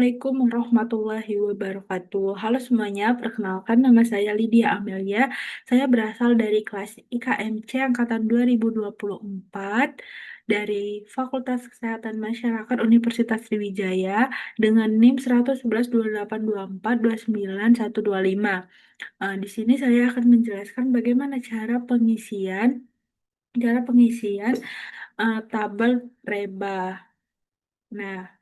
Assalamualaikum warahmatullahi wabarakatuh. Halo semuanya, perkenalkan nama saya Lydia Amelia. Saya berasal dari kelas IKMC Angkatan 2024 dari Fakultas Kesehatan Masyarakat Universitas Sriwijaya dengan NIM 1112824291125. Di sini saya akan menjelaskan bagaimana cara pengisian tabel reba. Nah,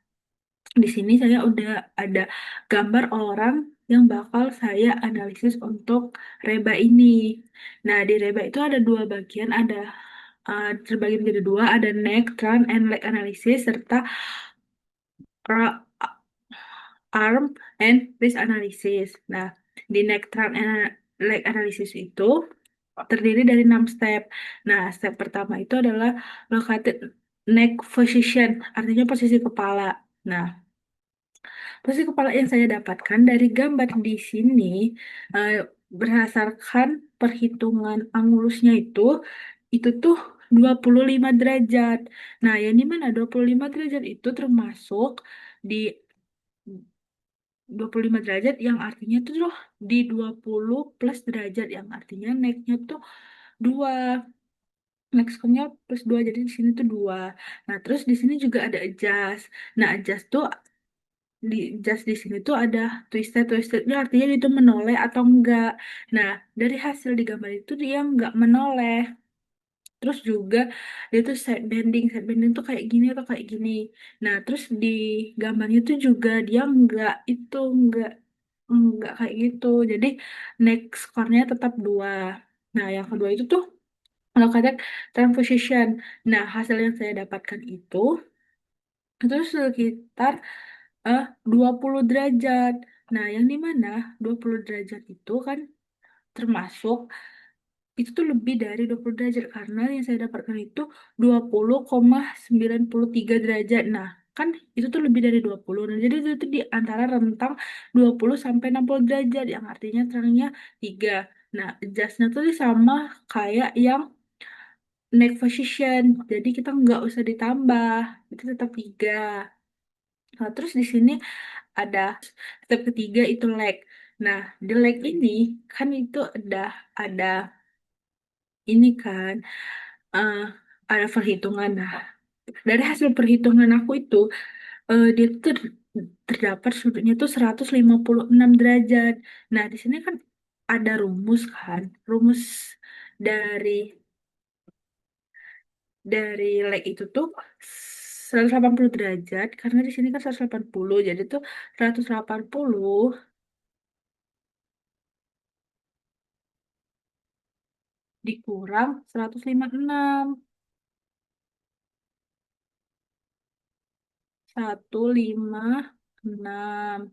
di sini saya udah ada gambar orang yang bakal saya analisis untuk reba ini. Nah, di reba itu ada dua bagian, terbagi menjadi dua, ada neck, trunk, and leg analysis, serta ra- arm and wrist analysis. Nah, di neck, trunk, and leg analysis itu terdiri dari 6 step. Nah, step pertama itu adalah located neck position, artinya posisi kepala. Nah, posisi kepala yang saya dapatkan dari gambar di sini eh, berdasarkan perhitungan angulusnya itu tuh 25 derajat. Nah, yang dimana 25 derajat itu termasuk di 25 derajat yang artinya tuh loh di 20 plus derajat yang artinya naiknya tuh 2. Next nya plus 2 jadi di sini tuh 2. Nah, terus di sini juga ada adjust. Nah, adjust tuh di just di sini tuh ada twistednya artinya dia itu menoleh atau enggak. Nah, dari hasil di gambar itu dia enggak menoleh. Terus juga dia tuh side bending tuh kayak gini atau kayak gini. Nah, terus di gambarnya tuh juga dia enggak kayak gitu. Jadi next score-nya tetap 2. Nah, yang kedua itu tuh kalau kata transposition. Nah, hasil yang saya dapatkan itu sekitar 20 derajat. Nah, yang di mana 20 derajat itu kan termasuk itu tuh lebih dari 20 derajat karena yang saya dapatkan itu 20,93 derajat. Nah, kan itu tuh lebih dari 20. Nah, jadi itu tuh di antara rentang 20 sampai 60 derajat yang artinya terangnya 3. Nah, adjustnya tuh sama kayak yang neck position. Jadi kita nggak usah ditambah. Itu tetap 3. Nah, terus di sini ada step ketiga itu leg. Nah, di leg ini kan itu ada ini kan eh, ada perhitungan. Nah, dari hasil perhitungan aku itu dia tuh terdapat sudutnya tuh 156 derajat. Nah, di sini kan ada rumus kan. Rumus dari dari leg itu tuh 180 derajat karena di sini kan 180. Jadi tuh 180 dikurang 156. 156.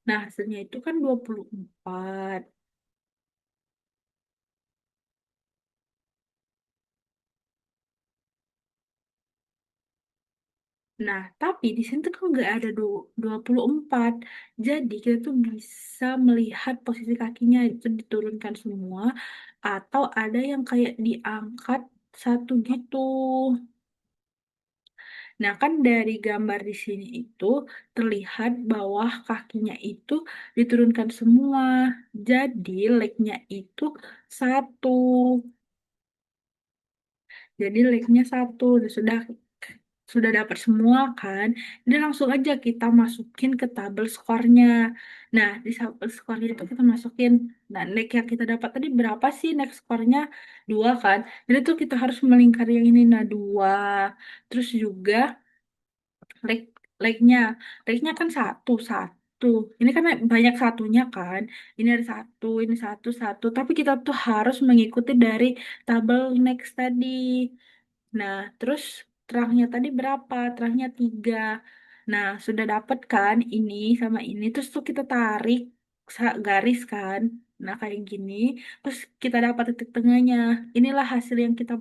Nah, hasilnya itu kan 24. Nah, tapi di sini tuh kan nggak ada 24. Jadi kita tuh bisa melihat posisi kakinya itu diturunkan semua atau ada yang kayak diangkat satu gitu. Nah, kan dari gambar di sini itu terlihat bawah kakinya itu diturunkan semua. Jadi legnya itu satu. Jadi like-nya satu, dan sudah dapat semua kan. Jadi langsung aja kita masukin ke tabel skornya. Nah, di tabel skornya itu kita masukin. Nah, like yang kita dapat tadi berapa sih next skornya? 2 kan. Jadi tuh kita harus melingkar yang ini. Nah, 2. Terus juga like like-nya. Like-nya kan satu, satu. Ini kan banyak satunya kan. Ini ada satu, ini satu, satu. Tapi kita tuh harus mengikuti dari tabel next tadi. Nah, terus terangnya tadi berapa? Terangnya 3. Nah, sudah dapat kan ini sama ini. Terus tuh kita tarik garis kan. Nah, kayak gini. Terus kita dapat titik tengahnya. Inilah hasil yang kita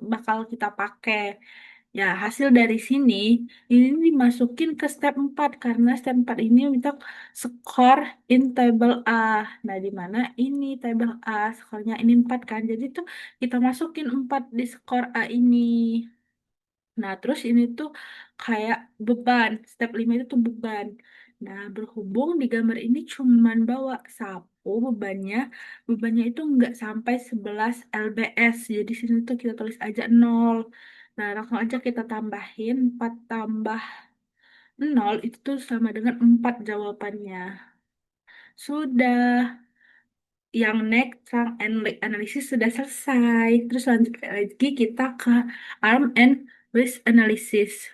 pakai. Ya, hasil dari sini ini dimasukin ke step 4 karena step 4 ini minta skor in table A. Nah, di mana ini table A, skornya ini 4 kan. Jadi tuh kita masukin 4 di skor A ini. Nah, terus ini tuh kayak beban. Step 5 itu tuh beban. Nah, berhubung di gambar ini cuman bawa sapu bebannya itu nggak sampai 11 lbs. Jadi sini tuh kita tulis aja 0. Nah, langsung aja kita tambahin 4 tambah 0 itu tuh sama dengan 4 jawabannya. Sudah, yang next trunk and leg analysis sudah selesai. Terus lanjut lagi kita ke arm and wrist analysis.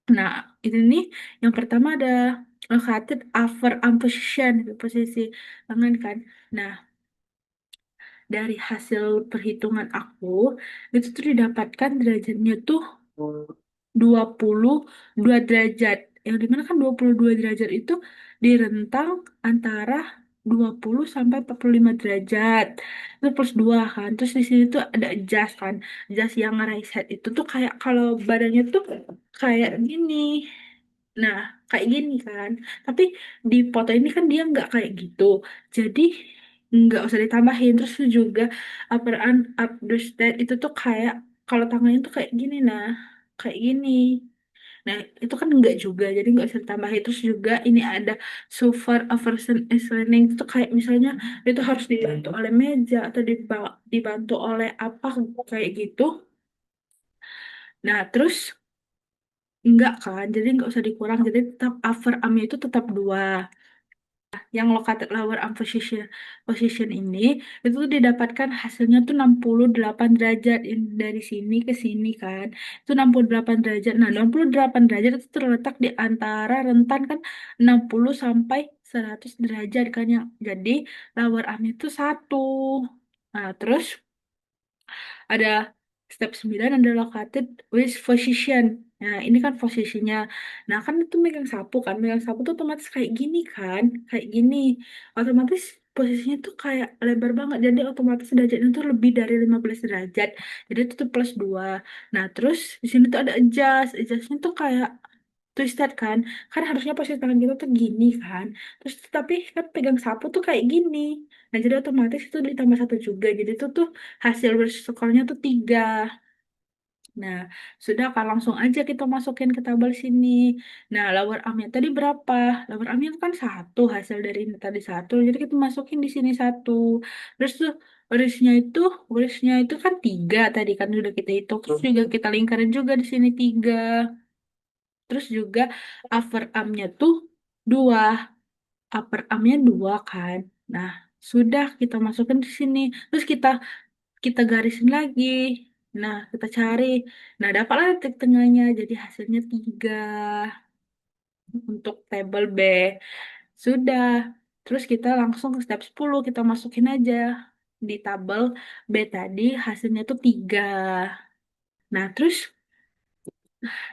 Nah, ini nih yang pertama ada located upper arm position, posisi tangan kan. Nah, dari hasil perhitungan aku, itu tuh didapatkan derajatnya tuh 22 derajat. Yang dimana kan 22 derajat itu di rentang antara 20 sampai 45 derajat. Itu plus 2 kan. Terus di sini tuh ada adjust kan. Adjust yang right side itu tuh kayak kalau badannya tuh kayak gini. Nah, kayak gini kan. Tapi di foto ini kan dia nggak kayak gitu. Jadi nggak usah ditambahin. Terus juga upper arm up itu tuh kayak kalau tangannya tuh kayak gini nah. Kayak gini. Nah, itu kan enggak juga, jadi nggak usah ditambahin. Terus juga ini ada super aversion is learning itu kayak misalnya itu harus dibantu oleh meja atau dibantu oleh apa kayak gitu. Nah, terus enggak kan, jadi nggak usah dikurang. Jadi tetap upper armnya itu tetap 2. Yang located lower arm position ini itu tuh didapatkan hasilnya tuh 68 derajat dari sini ke sini kan. Itu 68 derajat. Nah, 68 derajat itu terletak di antara rentan kan 60 sampai 100 derajat kan yang jadi lower arm itu 1. Nah, terus ada step 9 ada located with position. Nah, ini kan posisinya. Nah, kan itu megang sapu kan. Megang sapu tuh otomatis kayak gini kan. Kayak gini. Otomatis posisinya tuh kayak lebar banget. Jadi otomatis derajatnya tuh lebih dari 15 derajat. Jadi itu tuh plus 2. Nah, terus di sini tuh ada adjust. Adjustnya tuh kayak twisted kan. Kan harusnya posisi tangan kita tuh gini kan. Terus tapi kan pegang sapu tuh kayak gini. Nah, jadi otomatis itu ditambah 1 juga. Jadi itu tuh hasil skornya tuh 3. Nah, sudah kan langsung aja kita masukin ke tabel sini. Nah, lower armnya tadi berapa? Lower armnya itu kan 1 hasil dari ini tadi 1. Jadi kita masukin di sini 1. Terus tuh wristnya itu kan 3 tadi kan sudah kita hitung. Terus juga kita lingkarin juga di sini 3. Terus juga upper armnya tuh 2. Upper armnya 2 kan. Nah, sudah kita masukin di sini. Terus kita garisin lagi. Nah, kita cari. Nah, dapatlah titik tengahnya. Jadi hasilnya 3 untuk tabel B. Sudah. Terus kita langsung ke step 10. Kita masukin aja. Di tabel B tadi hasilnya tuh 3. Nah, terus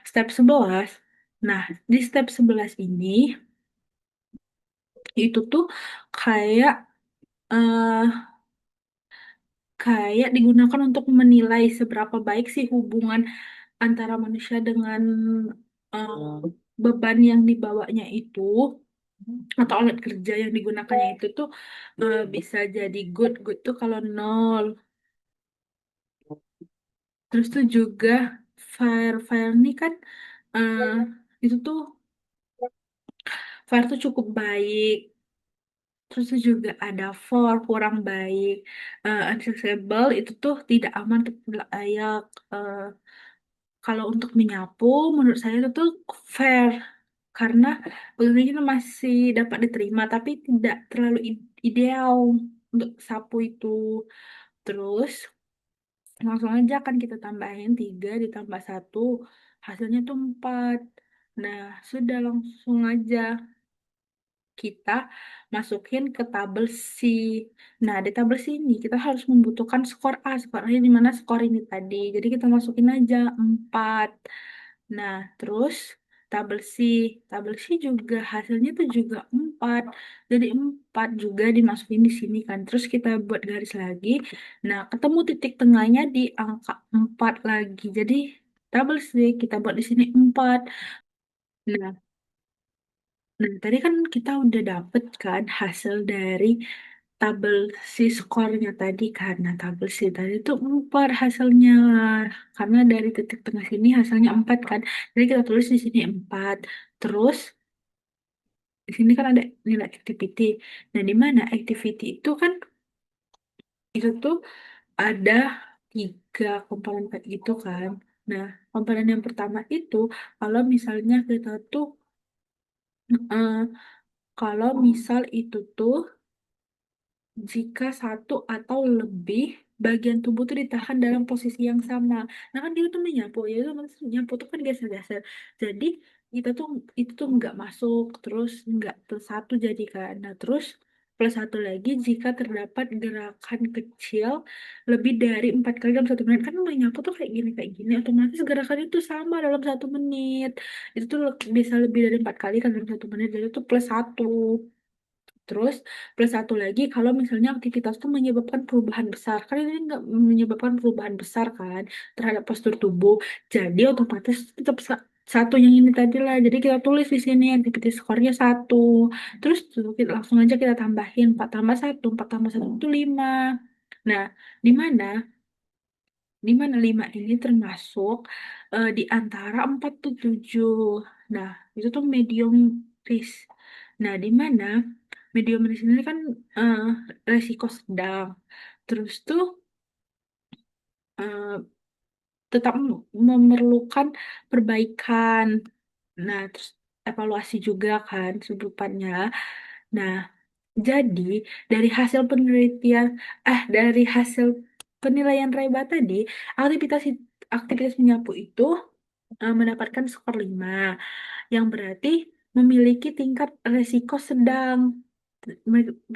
step 11. Nah, di step 11 ini itu tuh kayak eh kayak digunakan untuk menilai seberapa baik sih hubungan antara manusia dengan eh, beban yang dibawanya itu atau alat kerja yang digunakannya itu tuh bisa jadi good good tuh kalau 0. Terus tuh juga fire ini kan eh, itu tuh fire tuh cukup baik. Terus tuh juga ada for kurang baik. Unaccessible itu tuh tidak aman untuk layak. Kalau untuk menyapu, menurut saya itu tuh fair karena pekerjaannya masih dapat diterima, tapi tidak terlalu ideal untuk sapu itu. Terus langsung aja kan kita tambahin 3 ditambah 1, hasilnya tuh 4. Nah, sudah langsung aja kita masukin ke tabel C. Nah, di tabel C ini kita harus membutuhkan skor A. Skor A di mana skor ini tadi. Jadi kita masukin aja 4. Nah, terus tabel C. Tabel C juga hasilnya tuh juga 4. Jadi 4 juga dimasukin di sini kan. Terus kita buat garis lagi. Nah, ketemu titik tengahnya di angka 4 lagi. Jadi tabel C kita buat di sini 4. Nah, tadi kan kita udah dapet kan hasil dari tabel si skornya tadi karena tabel si tadi itu 4 hasilnya karena dari titik tengah sini hasilnya 4 kan jadi kita tulis di sini 4 terus di sini kan ada nilai activity. Nah, di mana activity itu tuh ada tiga komponen kayak gitu kan. Nah, komponen yang pertama itu kalau misalnya kita tuh eh, kalau misal itu tuh jika satu atau lebih bagian tubuh tuh ditahan dalam posisi yang sama. Nah kan dia tuh menyapu, ya itu maksudnya nyapu tuh kan geser-geser. Jadi kita tuh itu tuh nggak masuk, terus nggak plus satu jadi kan. Nah terus plus satu lagi jika terdapat gerakan kecil lebih dari 4 kali dalam 1 menit. Kan menyapu tuh kayak gini, otomatis gerakannya tuh sama dalam 1 menit. Itu tuh bisa lebih dari 4 kali kan dalam 1 menit, jadi itu plus satu. Terus plus satu lagi kalau misalnya aktivitas itu menyebabkan perubahan besar. Kan ini nggak menyebabkan perubahan besar kan terhadap postur tubuh. Jadi otomatis tetap satu yang ini tadi lah. Jadi kita tulis di sini aktivitas skornya satu. Terus langsung aja kita tambahin 4 tambah satu, 4 tambah satu itu 5. Nah, di mana? Di mana 5 ini termasuk di antara 4 tuh 7. Nah, itu tuh medium risk. Nah, di mana medium risk ini kan eh, resiko sedang. Terus tuh eh, tetap memerlukan perbaikan. Nah, terus evaluasi juga kan sebutannya. Nah, jadi dari hasil penelitian, dari hasil penilaian Reba tadi, aktivitas aktivitas menyapu itu mendapatkan skor 5, yang berarti memiliki tingkat resiko sedang.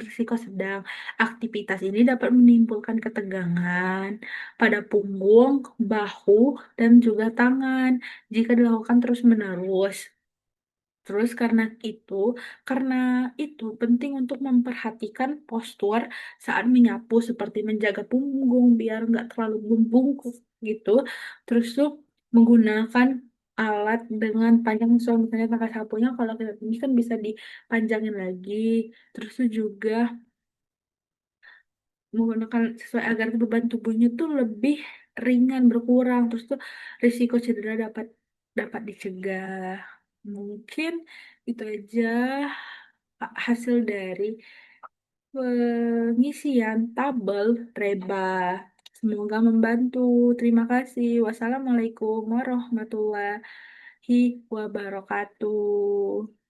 Risiko sedang. Aktivitas ini dapat menimbulkan ketegangan pada punggung, bahu, dan juga tangan jika dilakukan terus-menerus. Terus karena itu penting untuk memperhatikan postur saat menyapu seperti menjaga punggung biar nggak terlalu membungkuk gitu. Terus tuh menggunakan alat dengan panjang sesuai misalnya tangkai sapunya kalau kita ini kan bisa dipanjangin lagi. Terus tuh juga menggunakan sesuai agar beban tubuhnya tuh lebih ringan berkurang. Terus tuh risiko cedera dapat dapat dicegah. Mungkin itu aja hasil dari pengisian tabel Reba. Semoga membantu. Terima kasih. Wassalamualaikum warahmatullahi wabarakatuh.